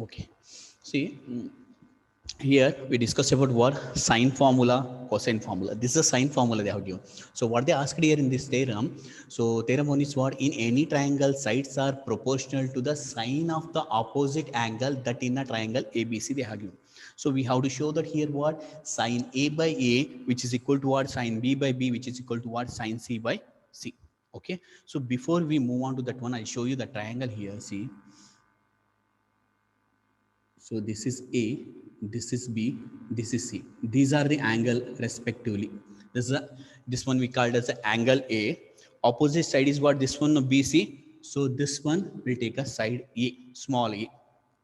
Okay. See, here we discussed about what sine formula, cosine formula. This is a sine formula they have given. So what they asked here in this theorem, so theorem one is what, in any triangle sides are proportional to the sine of the opposite angle that in a triangle ABC they have given. So we have to show that here what, sine A by A which is equal to what, sine B by B which is equal to what, sine C by C. Okay, so before we move on to that one, I'll show you the triangle here. See, so this is A, this is B, this is C. These are the angle respectively. This one we called as the angle A. Opposite side is what, this one BC. So this one will take a side A, small a.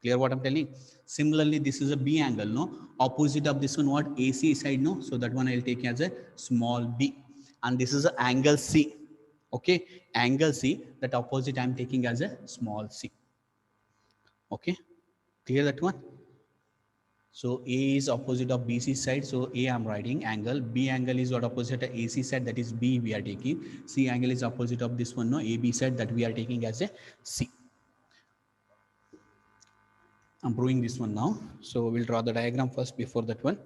Clear what I'm telling? Similarly, this is a B angle, no? Opposite of this one what, AC side, no? So that one I'll take as a small b. And this is an angle C. Okay, angle C, that opposite I'm taking as a small c. Okay, clear that one? So A is opposite of BC side. So A I'm writing angle. B angle is what, opposite of AC side, that is B we are taking. C angle is opposite of this one, no, AB side, that we are taking as a C. I'm drawing this one now. So we'll draw the diagram first before that one.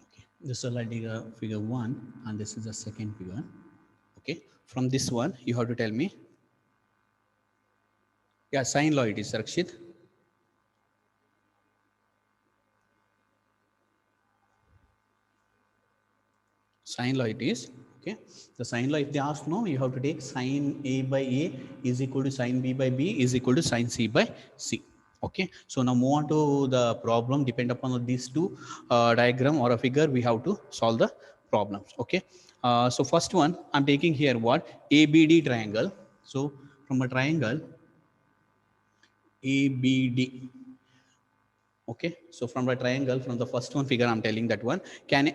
Okay, this is like figure one, and this is the second figure. Okay, from this one you have to tell me. Yeah, sine law it is, Rakshit. Sine law it is. Okay, the sine law, if they ask, no, you have to take sine A by A is equal to sine B by B is equal to sine C by C. Okay, so now move on to the problem. Depend upon these two diagram or a figure, we have to solve the problems. Okay, so first one I'm taking here what, ABD triangle. So from a triangle ABD. Okay, so from a triangle, from the first one figure I'm telling that one, can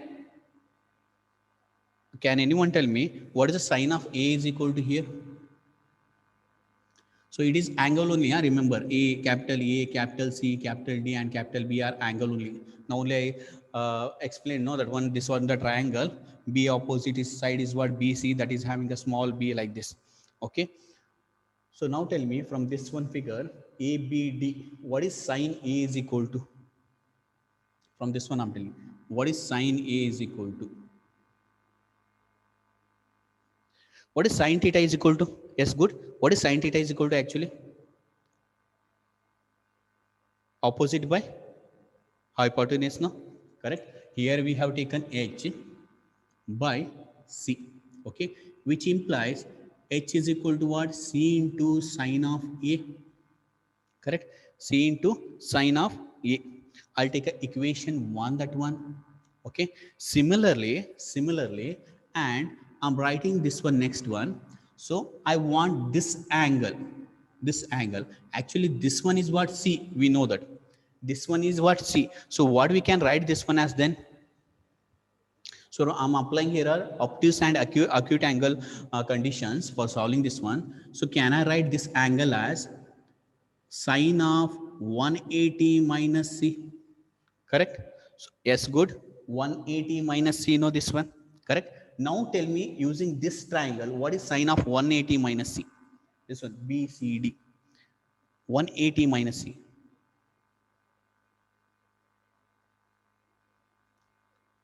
anyone tell me what is the sign of A is equal to here? So it is angle only. Remember, A, capital C, capital D, and capital B are angle only. Now only I explain, no, that one, this one the triangle. B opposite side is what, BC, that is having a small b like this. Okay. So now tell me from this one figure, ABD, what is sine A is equal to? From this one I'm telling, what is sine A is equal to? What is sine theta is equal to? Yes, good. What is sine theta is equal to actually? Opposite by hypotenuse, no? Correct. Here we have taken h by c. Okay, which implies h is equal to what? C into sine of A. Correct. C into sine of A. I'll take a equation one, that one. Okay, similarly, and I'm writing this one, next one. So I want this angle actually, this one is what, C, we know that this one is what, C. So what we can write this one as then? So I'm applying here are obtuse and acute angle conditions for solving this one. So can I write this angle as sine of 180 minus C? Correct. So, yes, good. 180 minus C, no, this one. Correct. Now tell me, using this triangle, what is sine of 180 minus C? This one, BCD. 180 minus C.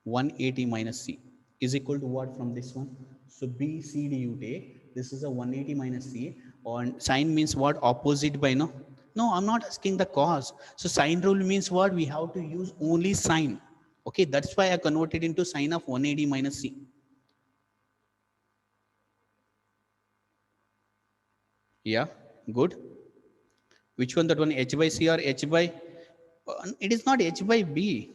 180 minus C is equal to what from this one? So BCD you take. This is a 180 minus C. On sine means what? Opposite by, no? No, I'm not asking the cos. So sine rule means what? We have to use only sine. Okay, that's why I converted into sine of 180 minus c. Yeah, good. Which one? That one h by c or h by? It is not h by b.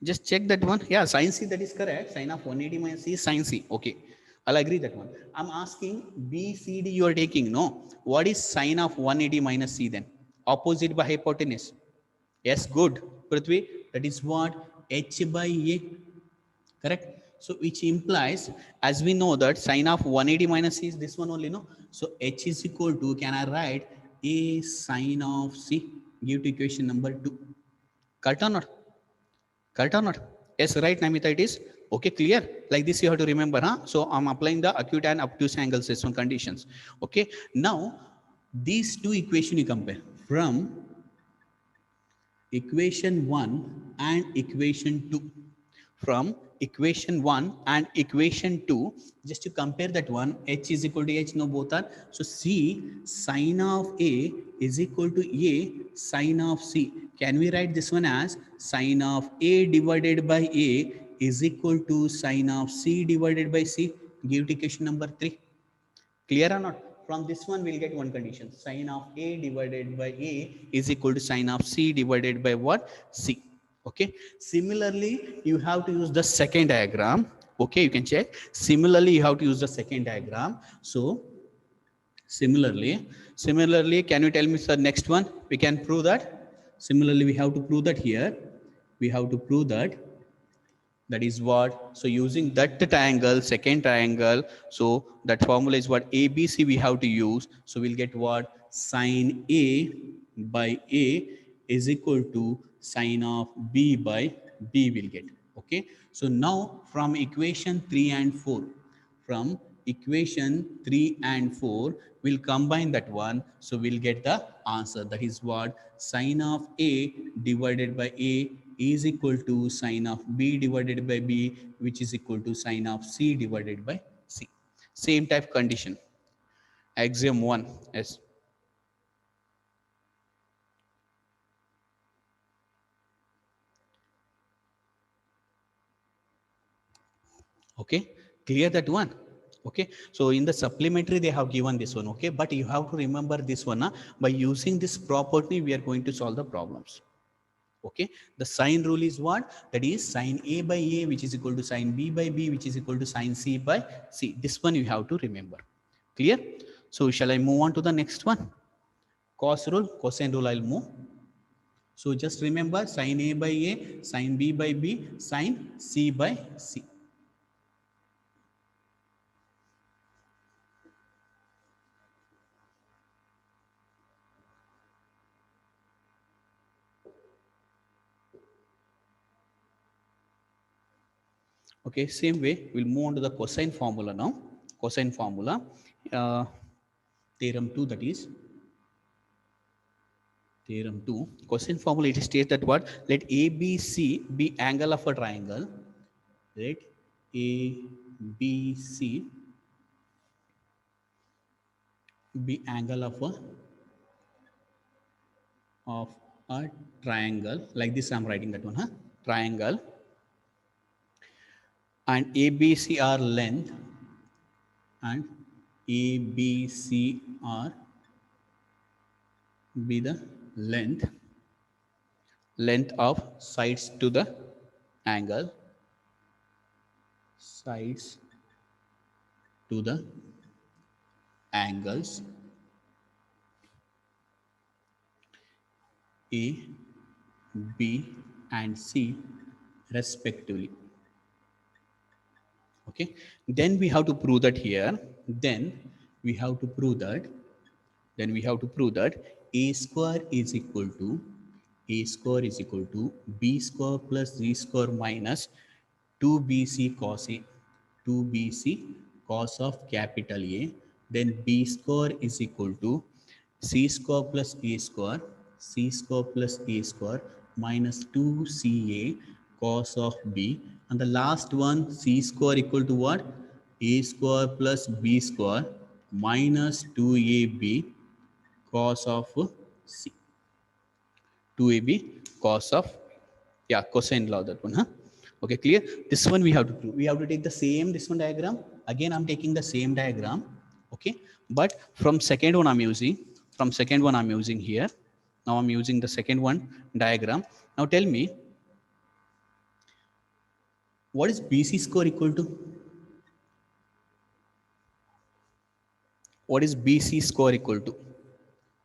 Just check that one. Yeah, sine c, that is correct. Sine of 180 minus c is sine c. Okay, I'll agree that one. I'm asking B, C, D you are taking. No. What is sine of 180 minus c then? Opposite by hypotenuse. Yes, good. Prithvi, that is what? H by A. Correct? So which implies, as we know that sine of 180 minus c is this one only, no? So H is equal to, can I write A sine of C? Give to equation number 2. Correct or not? Correct or not? Yes, right, Namita, it is. Okay, clear? Like this you have to remember, huh? So I'm applying the acute and obtuse angles based on conditions. Okay, now these two equations you compare from equation 1 and equation 2. From equation 1 and equation 2, just to compare that one, h is equal to h, no, both are. So c sine of A is equal to A sine of C. Can we write this one as sine of A divided by A is equal to sine of C divided by C? Give to equation number 3. Clear or not? From this one, we'll get one condition. Sine of A divided by A is equal to sine of C divided by what? C. Okay. Similarly, you have to use the second diagram. Okay, you can check. Similarly, you have to use the second diagram. So, similarly, can you tell me the next one? We can prove that. Similarly, we have to prove that here. We have to prove that. That is what? So using that triangle, second triangle, so that formula is what? ABC we have to use. So we'll get what? Sine A by A is equal to sine of B by B we'll get. Okay. So now from equation 3 and 4, from equation 3 and 4, we'll combine that one. So we'll get the answer. That is what? Sine of A divided by A is equal to sine of B divided by B, which is equal to sine of C divided by C. Same type condition. Axiom 1. Yes. Okay. Clear that one? Okay. So in the supplementary, they have given this one. Okay. But you have to remember this one. By using this property, we are going to solve the problems. Okay, the sine rule is what? That is sine A by A, which is equal to sine B by B, which is equal to sine C by C. This one you have to remember. Clear? So shall I move on to the next one? Cos rule, cosine rule I'll move. So just remember sine A by A, sine B by B, sine C by C. Okay, same way, we'll move on to the cosine formula now. Cosine formula, theorem 2, that is theorem 2, cosine formula, it states that what? Let ABC be angle of a triangle. Let ABC be angle of a triangle. Like this, I'm writing that one, huh? Triangle. And ABC are length, and ABC are be the length of sides to the angle, sides to the angles A, B and C respectively. Okay, then we have to prove that here. Then we have to prove that A square is equal to B square plus Z square minus 2BC cos A, 2BC cos of capital A. Then B square is equal to C square plus A square, C square plus A square minus 2CA cos of B. And the last one, C square equal to what? A square plus B square minus 2ab cos of c. 2ab cos of, yeah, cosine law, that one, huh? Okay, clear? This one we have to do. We have to take the same, this one diagram. Again, I'm taking the same diagram. Okay, but from second one I'm using here. Now I'm using the second one diagram. Now tell me, what is BC square equal to? What is BC square equal to?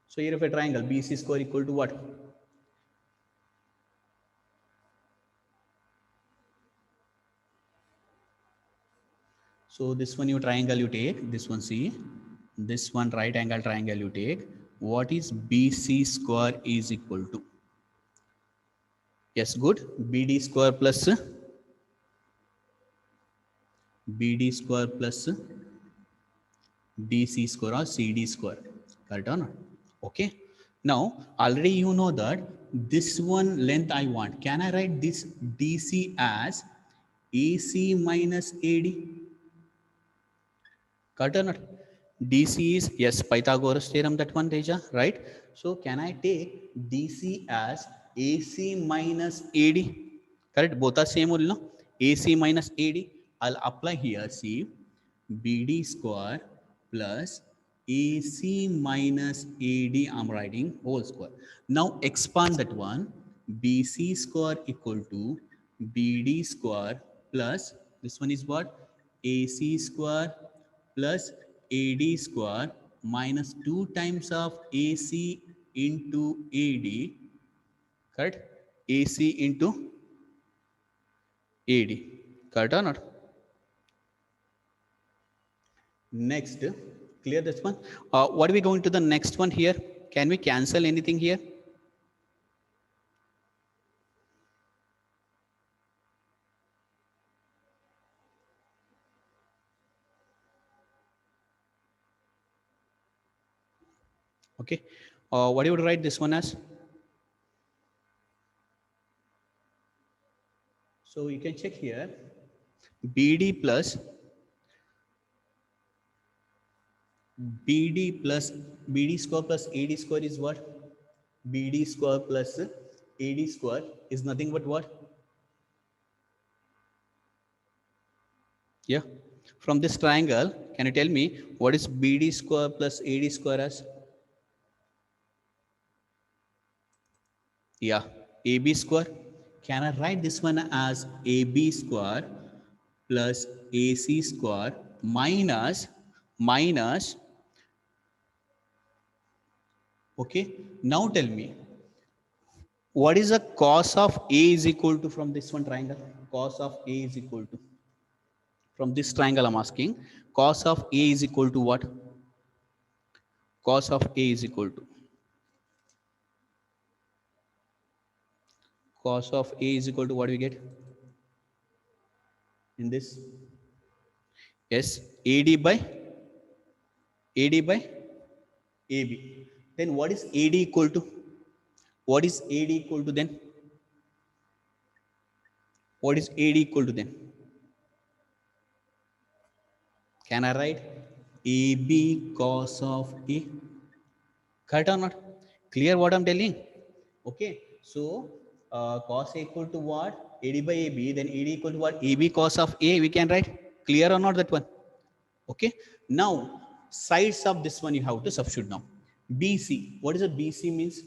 So here, if a triangle, BC square equal to what? So this one, you triangle you take, this one C, this one right angle triangle you take. What is BC square is equal to? Yes, good. BD square plus DC square or CD square. Correct or not? Okay. Now, already you know that this one length I want. Can I write this DC as AC minus AD? Correct or not? DC is, yes, Pythagoras theorem, that one, Teja, right? So can I take DC as AC minus AD? Correct? Both are same only, no? AC minus AD. I'll apply here, see, BD square plus AC minus AD, I'm writing whole square. Now expand that one. BC square equal to BD square plus, this one is what? AC square plus AD square minus 2 times of AC into AD, correct? AC into AD, correct or not? Next, clear this one? What are we going to the next one here? Can we cancel anything here? Okay. What do you would write this one as? So you can check here. BD plus BD square plus AD square is what? BD square plus AD square is nothing but what? Yeah. From this triangle, can you tell me what is BD square plus AD square as? Yeah, AB square. Can I write this one as AB square plus AC square minus, okay. Now tell me, what is the cos of A is equal to from this one triangle? Cos of A is equal to, from this triangle I'm asking, cos of A is equal to what? Cos of A is equal to, cos of A is equal to what we get in this? Yes, AD by AB. Then what is AD equal to? What is AD equal to then? What is AD equal to then? Can I write AB cos of A? Correct or not? Clear what I'm telling? Okay. So cos A equal to what? AD by AB. Then AD equal to what? AB cos of A. We can write. Clear or not that one? Okay. Now sides of this one you have to substitute now. BC. What is a BC means?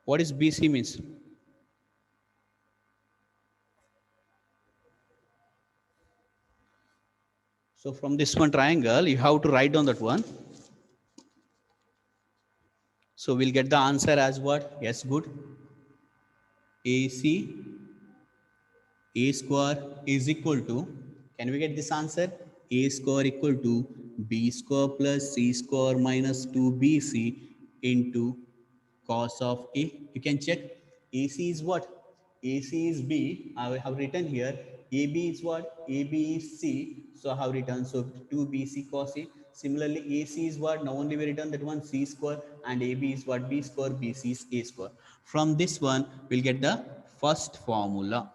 What is BC means? So from this one triangle, you have to write down that one. So we'll get the answer as what? Yes, good. AC A square is equal to, can we get this answer? A square equal to B square plus C square minus 2BC into cos of A. You can check. AC is what? AC is B. I have written here. AB is what? AB is C. So I have written, so 2BC cos A. Similarly, AC is what? Now only we written that one, C square, and AB is what? B square, BC is A square. From this one, we'll get the first formula.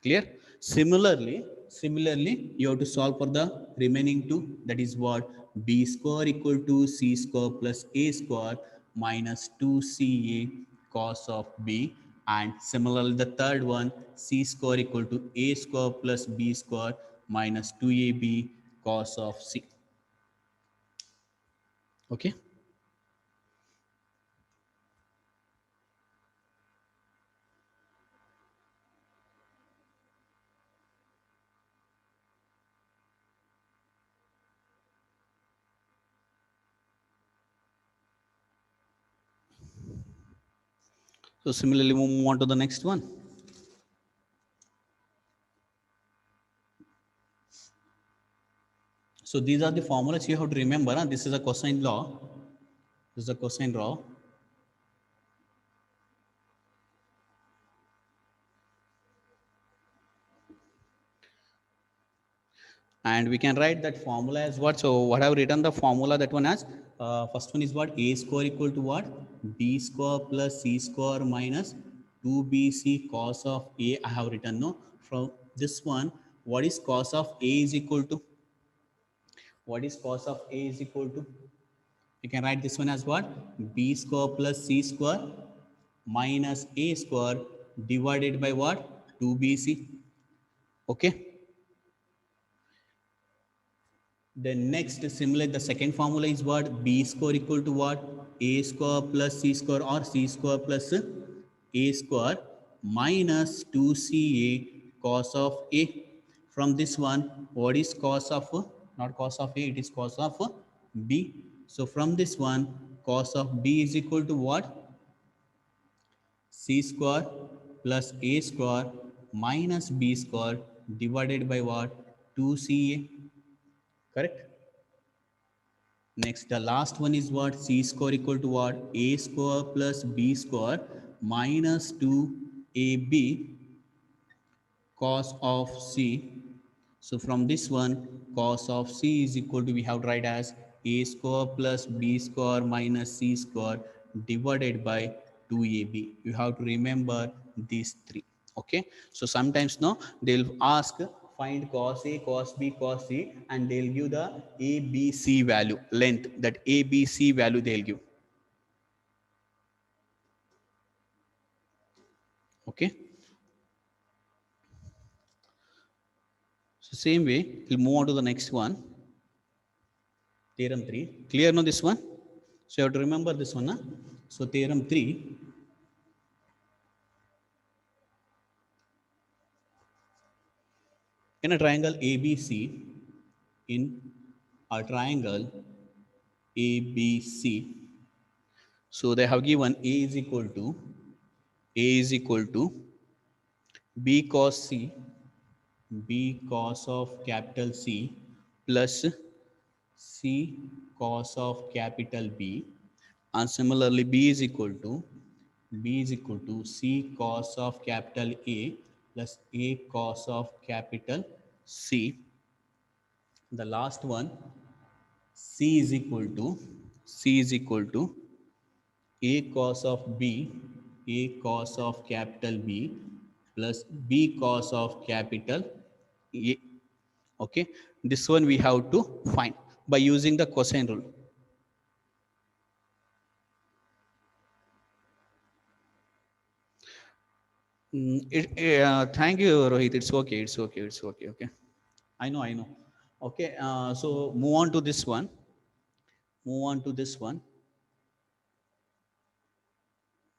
Clear? Similarly, Similarly, you have to solve for the remaining two. That is what? B square equal to C square plus A square minus 2CA cos of B. And similarly, the third one, C square equal to A square plus B square minus 2AB cos of C. Okay. So similarly, we move on to the next one. So these are the formulas you have to remember. Huh? This is a cosine law. This is a cosine law. And we can write that formula as what? So what I have written the formula, that one as first one is what? A square equal to what? B square plus C square minus 2BC cos of A. I have written, no? From this one, what is cos of A is equal to? What is cos of A is equal to? You can write this one as what? B square plus C square minus A square divided by what? 2BC. Okay. Then next, similar, the second formula is what? B square equal to what? A square plus C square, or C square plus A square minus 2CA cos of A. From this one, what is cos of, not cos of A, it is cos of B. So from this one, cos of B is equal to what? C square plus A square minus B square divided by what? 2CA. Correct? Next, the last one is what? C square equal to what? A square plus B square minus 2AB cos of C. So from this one, cos of C is equal to, we have to write as A square plus B square minus C square divided by 2AB. You have to remember these three. Okay. So sometimes, no, they'll ask find cos A, cos B, cos C, and they'll give the A, B, C value, length, that A, B, C value they'll give. Okay. So same way, we'll move on to the next one. Theorem 3. Clear now this one? So you have to remember this one. Huh? So theorem 3. In a triangle ABC, in a triangle ABC, so they have given A is equal to B cos C, B cos of capital C plus C cos of capital B, and similarly B is equal to C cos of capital A plus A cos of capital C. The last one, C is equal to A cos of B, A cos of capital B plus B cos of capital A. Okay, this one we have to find by using the cosine rule. Thank you, Rohit. It's okay. It's okay. It's okay. Okay. I know. I know. Okay. So move on to this one. Move on to this one.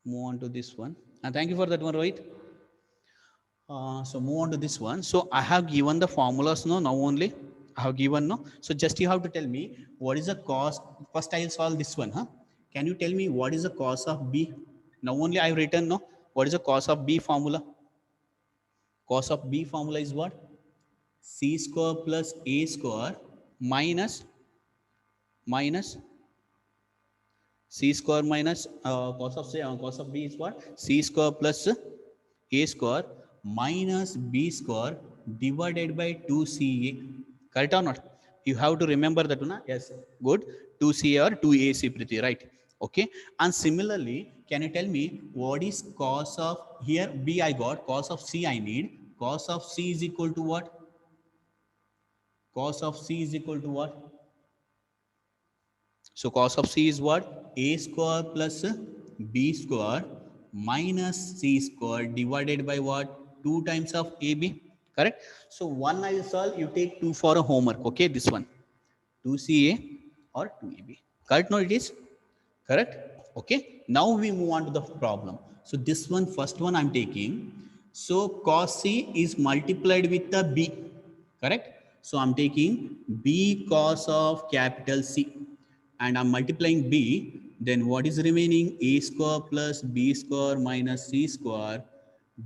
Move on to this one. And thank you for that one, Rohit. So move on to this one. So I have given the formulas, no, now only. I have given, no. So just you have to tell me what is the cos. First I'll solve this one, huh? Can you tell me what is the cos of B? Now only I've written, no. What is the cos of B formula? Cos of B formula is what? C square plus A square minus C square minus cos of B is what? C square plus A square minus B square divided by 2CA. Correct or not? You have to remember that one. Yes, good. 2CA or 2AC, Priti, right? Okay. And similarly, can you tell me what is cos of, here B I got, cos of C I need. Cos of C is equal to what? Cos of C is equal to what? So cos of C is what? A square plus B square minus C square divided by what? 2 times of AB. Correct? So one I will solve, you take 2 for a homework. Okay, this one. 2CA or 2AB. Correct? No, it is correct. Okay. Now we move on to the problem. So this one, first one I'm taking. So cos C is multiplied with the B. Correct. So I'm taking B cos of capital C and I'm multiplying B. Then what is remaining? A square plus B square minus C square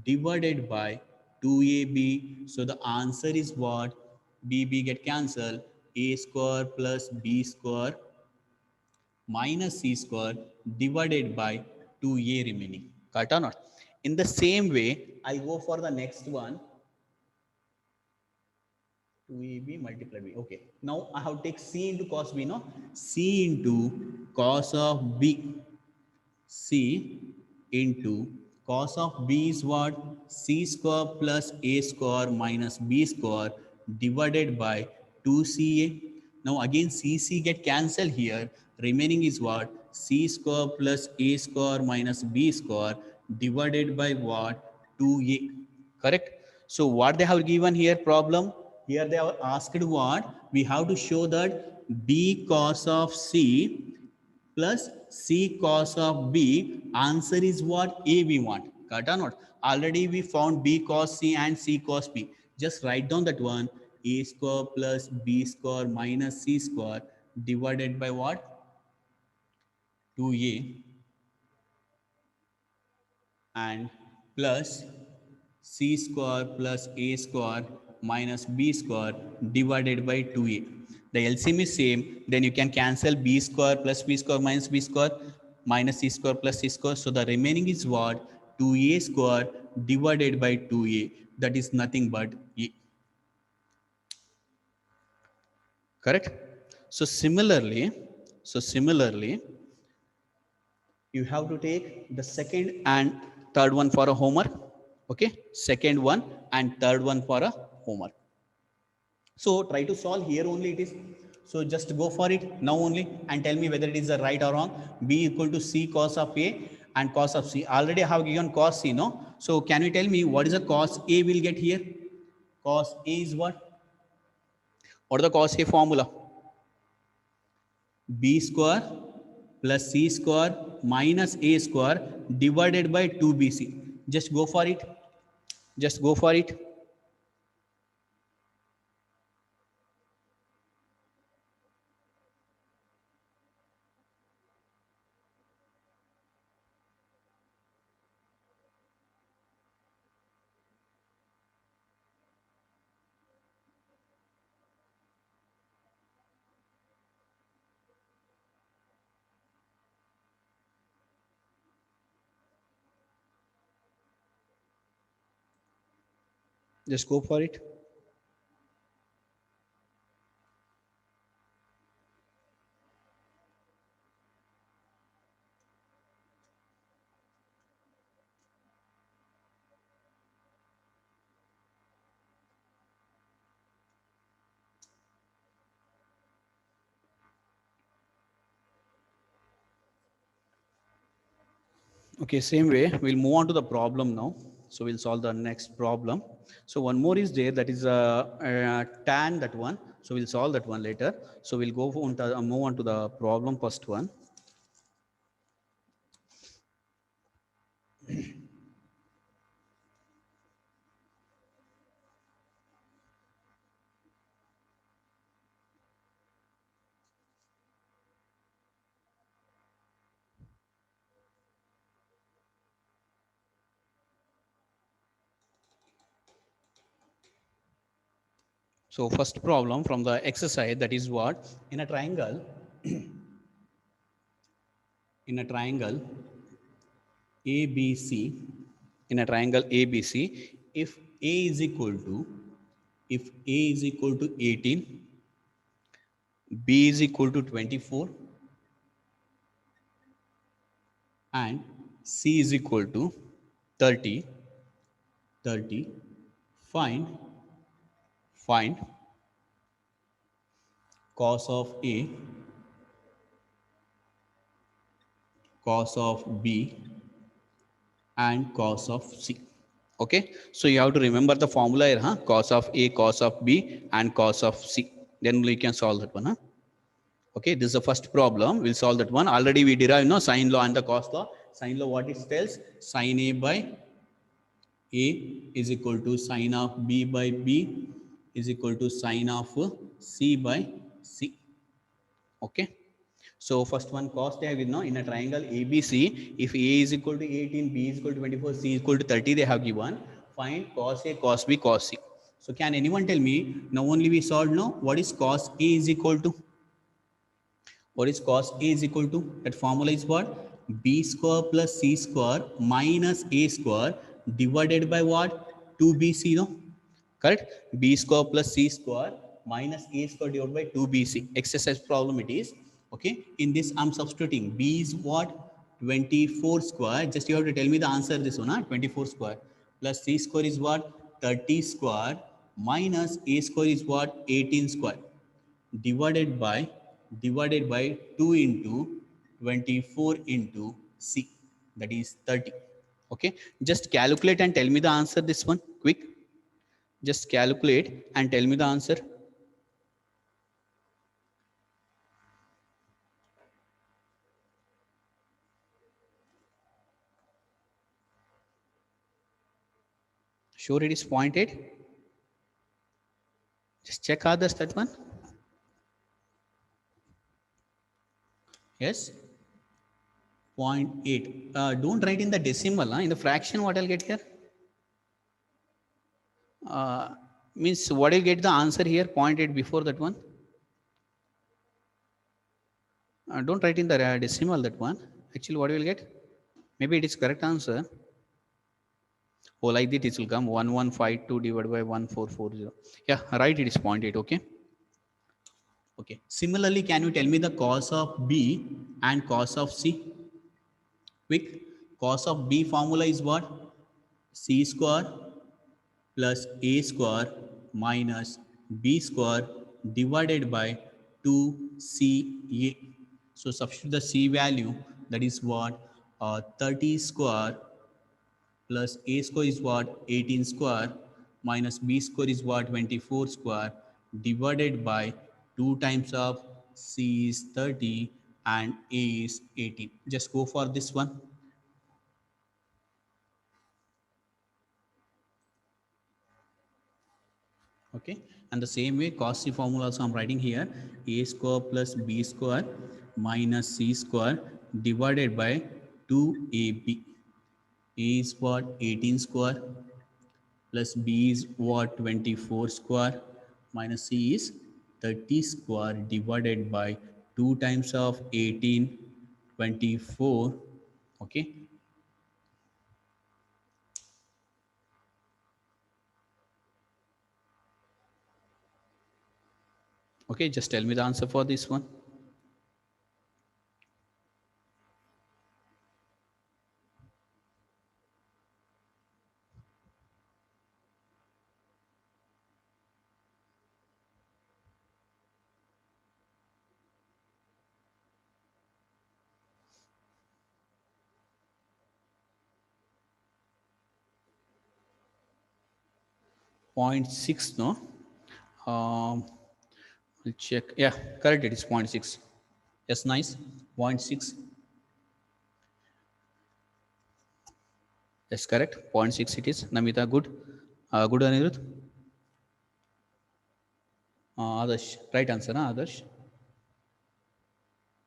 divided by 2AB. So the answer is what? BB get cancelled. A square plus B square minus C square divided by 2A remaining. Correct or not? In the same way, I go for the next one. 2AB multiplied B. Okay. Now I have to take C into cos B, no? C into cos of B. C into cos of B is what? C square plus A square minus B square divided by 2CA. Now again CC get cancelled here. Remaining is what? C square plus A square minus B square divided by what? 2A. Correct? So what they have given here problem? Here they have asked what? We have to show that B cos of C plus C cos of B. Answer is what? A we want. Correct or not? Already we found B cos C and C cos B. Just write down that one. A square plus B square minus C square divided by what? 2A and plus C square plus A square minus B square divided by 2A. The LCM is same, then you can cancel B square plus B square minus B square minus C square plus C square. So the remaining is what? 2A square divided by 2A. That is nothing but A. Correct? So similarly, you have to take the second and third one for a homework. Okay, second one and third one for a homework. So try to solve here only it is. So just go for it now only and tell me whether it is a right or wrong. B equal to C cos of A and cos of C. Already I have given cos C, no? So can you tell me what is a cos A will get here? Cos A is what? What is the cos A formula? B square plus C square minus A square divided by 2BC. Just go for it. Just go for it. Just go for it. Okay, same way, we'll move on to the problem now. So we'll solve the next problem. So one more is there, that is tan, that one. So we'll solve that one later. So we'll go on to, move on to the problem first one. So first problem from the exercise, that is what? In a triangle, in a triangle ABC, in a triangle ABC, if A is equal to, if A is equal to 18, B is equal to 24, and C is equal to 30, 30, find cos of A, cos of B, and cos of C. Okay, so you have to remember the formula here, huh? Cos of A, cos of B, and cos of C. Then we can solve that one, huh? Okay, this is the first problem. We'll solve that one. Already we derived, sine law and the cos law. Sine law, what it tells? Sine A by A is equal to sine of B by B is equal to sine of C by C. Okay. So first one cos they have in a triangle ABC. If A is equal to 18, B is equal to 24, C is equal to 30, they have given. Find cos A, cos B, cos C. So can anyone tell me, now only we solved now, what is cos A is equal to? What is cos A is equal to? That formula is what? B square plus C square minus A square divided by what? 2BC, no? Correct? B square plus C square minus A square divided by 2BC. Exercise problem it is. Okay. In this I'm substituting. B is what? 24 square. Just you have to tell me the answer this one, 24 square. Plus C square is what? 30 square minus A square is what? 18 square divided by 2 into 24 into C, that is 30. Okay, just calculate and tell me the answer this one quick. Just calculate and tell me the answer. Sure it is 0.8. Just check others that one. Yes, 0.8. Don't write in the decimal, in the fraction what I'll get here. Means what I'll get the answer here, 0.8 before that one. Don't write in the decimal that one. Actually what you will get? Maybe it is correct answer. Oh, like that it will come 1152 divided by 1440. Yeah, right, it is 0.8. Okay. Okay. Similarly, can you tell me the cos of B and cos of C? Quick. Cos of B formula is what? C square plus A square minus B square divided by 2CA. So substitute the C value, that is what? 30 square plus A square is what? 18 square minus B square is what? 24 square divided by 2 times of C is 30 and A is 18. Just go for this one. Okay, and the same way cos C formula also I'm writing here. A square plus B square minus C square divided by 2AB. A is what? 18 square plus B is what? 24 square minus C is 30 square divided by 2 times of 18, 24. Okay. Okay, just tell me the answer for this one. Point 0.6, no? We'll check. Yeah, correct. It is 0.6. Yes, nice. 0.6. Yes, correct. 0.6 it is. Namita, good. Good, Anirudh. Adarsh, right answer, Adarsh?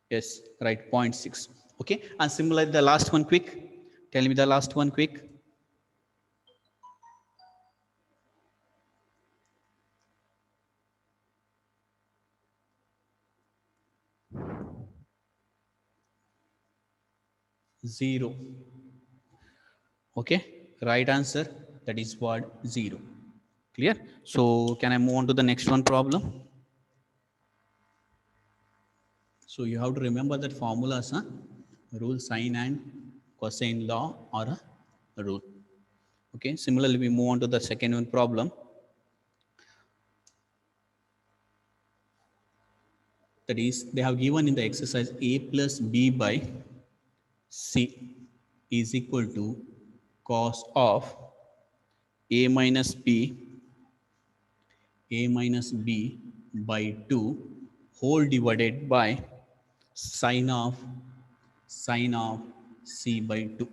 Yes, right. 0.6. Okay. And similar, the last one quick. Tell me the last one quick. Zero. Okay. Right answer. That is what? Zero. Clear? So can I move on to the next one problem? So you have to remember that formulas, rule, sine and cosine law or a rule. Okay. Similarly, we move on to the second one problem. That is, they have given in the exercise a plus b by c is equal to cos of a minus b by 2 whole divided by sine of c by 2.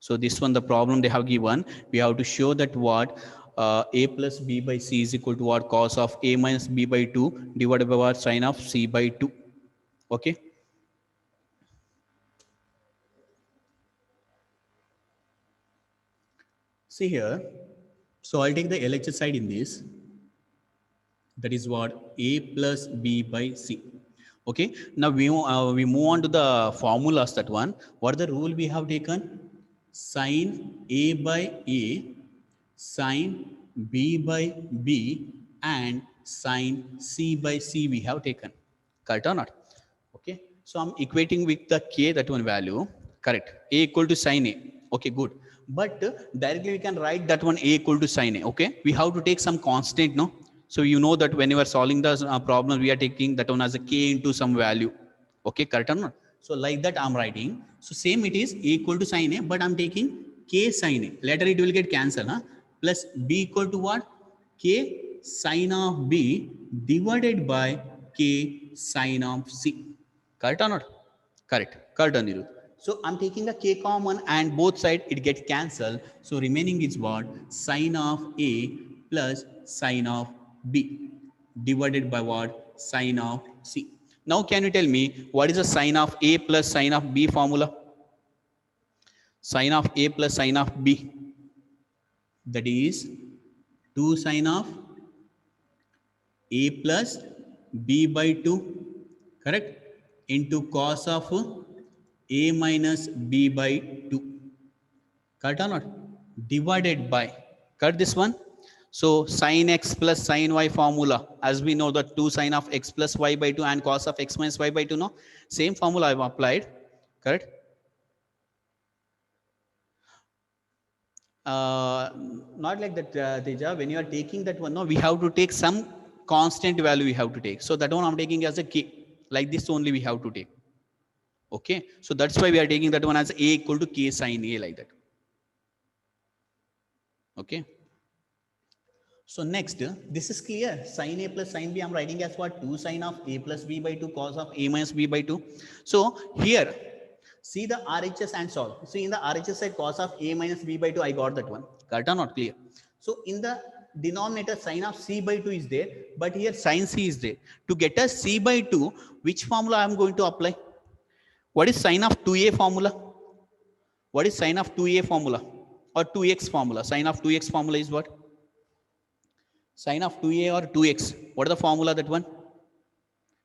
So this one, the problem they have given, we have to show that what a plus b by c is equal to what cos of a minus b by 2 divided by what sine of c by 2. Okay. See here. So I'll take the LHS side in this. That is what a plus b by c. Okay. Now we move on to the formulas. That one. What are the rule we have taken? Sine a by a, sine b by b, and sine c by c we have taken. Correct or not? Okay. So I'm equating with the k, that one value. Correct. A equal to sine a. Okay, good. But directly we can write that one a equal to sine a. Okay. We have to take some constant, no? So you know that when you are solving the problem, we are taking that one as a k into some value. Okay, correct or not? So like that I'm writing. So same it is a equal to sine a, but I'm taking k sine a. Later it will get cancelled. Huh? Plus b equal to what? K sine of b divided by k sine of c. Correct or not? Correct. Correct, Anirudh. So I'm taking a k common and both sides it gets cancelled. So remaining is what? Sine of a plus sine of b divided by what? Sine of c. Now can you tell me what is the sine of a plus sine of b formula? Sine of a plus sine of b. That is 2 sine of a plus b by 2. Correct? Into cos of a minus b by 2. Correct or not? Divided by. Correct this one? So sin x plus sin y formula, as we know that 2 sin of x plus y by 2 and cos of x minus y by 2, no? Same formula I have applied. Correct? Not like that, Teja. When you are taking that one, no, we have to take some constant value we have to take. So that one I'm taking as a k. Like this only we have to take. Okay. So that's why we are taking that one as a equal to k sin a, like that. Okay. So next, this is clear. Sin a plus sin b, I'm writing as what? 2 sin of a plus b by 2 cos of a minus b by 2. So here, see the RHS and solve. See in the RHS side, cos of a minus b by 2, I got that one. Correct or not? Clear. So in the denominator, sin of c by 2 is there, but here sin c is there. To get us c by 2, which formula I am going to apply? What is sin of 2a formula? What is sin of 2a formula? Or 2x formula? Sin of 2x formula is what? Sin of 2a or 2x. What is the formula, that one?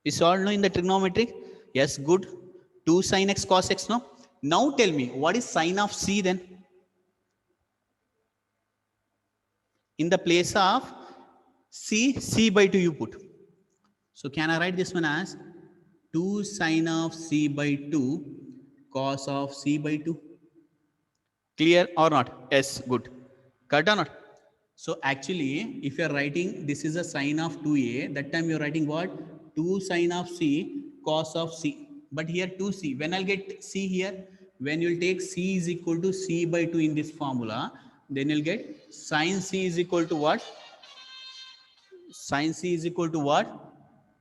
Is all know in the trigonometric? Yes, good. 2 sin x cos x, no? Now tell me, what is sin of c then? In the place of c by 2 you put. So can I write this one as 2 sin of c by 2 cos of c by 2? Clear or not? Yes, good. Correct or not? So actually, if you are writing this is a sine of 2a, that time you are writing what? 2 sine of c cos of c. But here 2c. When I'll get c here, when you'll take c is equal to c by 2 in this formula, then you'll get sine c is equal to what? Sine c is equal to what?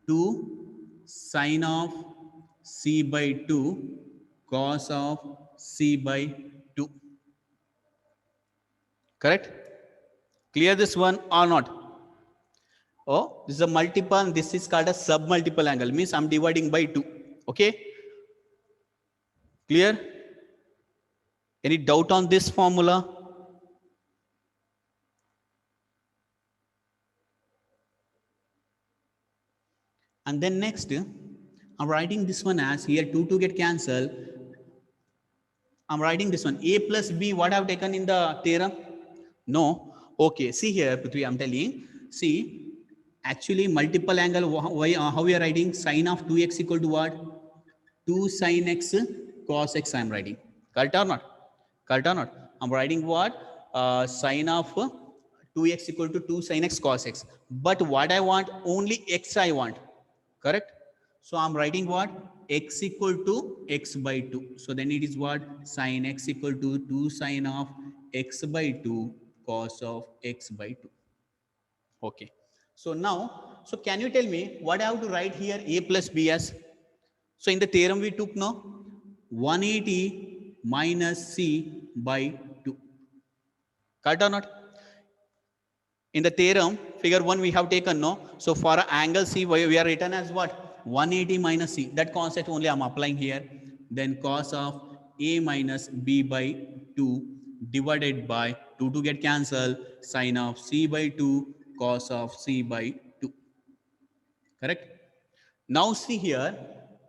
2 sine of c by 2 cos of c by 2. Correct? Clear this one or not? Oh, this is a multiple and this is called a submultiple angle. Means I'm dividing by 2. Okay? Clear? Any doubt on this formula? And then next, I'm writing this one as here 2 get cancelled. I'm writing this one a plus b. What I've taken in the theorem? No. Okay, see here, Prithvi, I'm telling. See, actually multiple angle, why, how we are writing? Sine of 2x equal to what? 2 sine x cos x I'm writing. Correct or not? Correct or not? I'm writing what? Sine of 2x equal to 2 sine x cos x. But what I want? Only x I want. Correct? So I'm writing what? X equal to x by 2. So then it is what? Sin x equal to 2 sine of x by 2 cos of x by 2. Okay. So now, so can you tell me what I have to write here a plus b as? So in the theorem we took no 180 minus c by 2. Correct or not? In the theorem, figure 1 we have taken no. So for an angle C, we are written as what? 180 minus C. That concept only I'm applying here. Then cos of A minus B by 2 divided by 2 to get cancelled. Sin of C by 2 cos of C by 2. Correct? Now see here,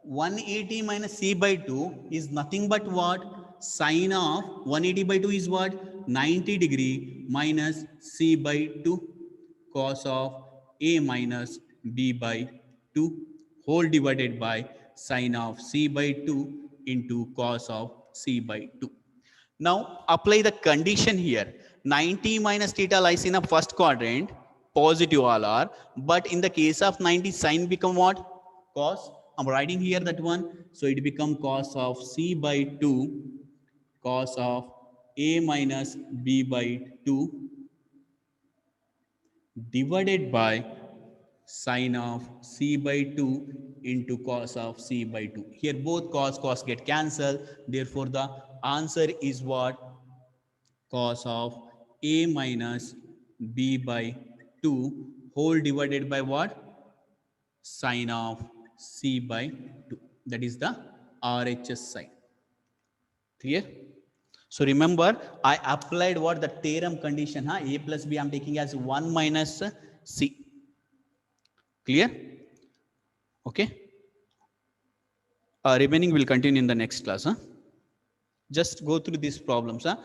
180 minus C by 2 is nothing but what? Sine of 180 by 2 is what? 90 degree minus C by 2 cos of A minus B by 2 whole divided by sine of C by 2 into cos of C by 2. Now apply the condition here. 90 minus theta lies in a first quadrant, positive all are. But in the case of 90, sine become what? Cos. I'm writing here that one. So it become cos of C by 2, cos of A minus B by 2 divided by sine of C by 2 into cos of C by 2. Here both cos get cancelled. Therefore the answer is what? Cos of A minus B by 2 whole divided by what? Sine of C by 2. That is the RHS sign. Clear? So remember, I applied what? The theorem condition. Huh? A plus B I'm taking as 1 minus C. Clear? Okay. Remaining will continue in the next class. Huh? Just go through these problems. Huh?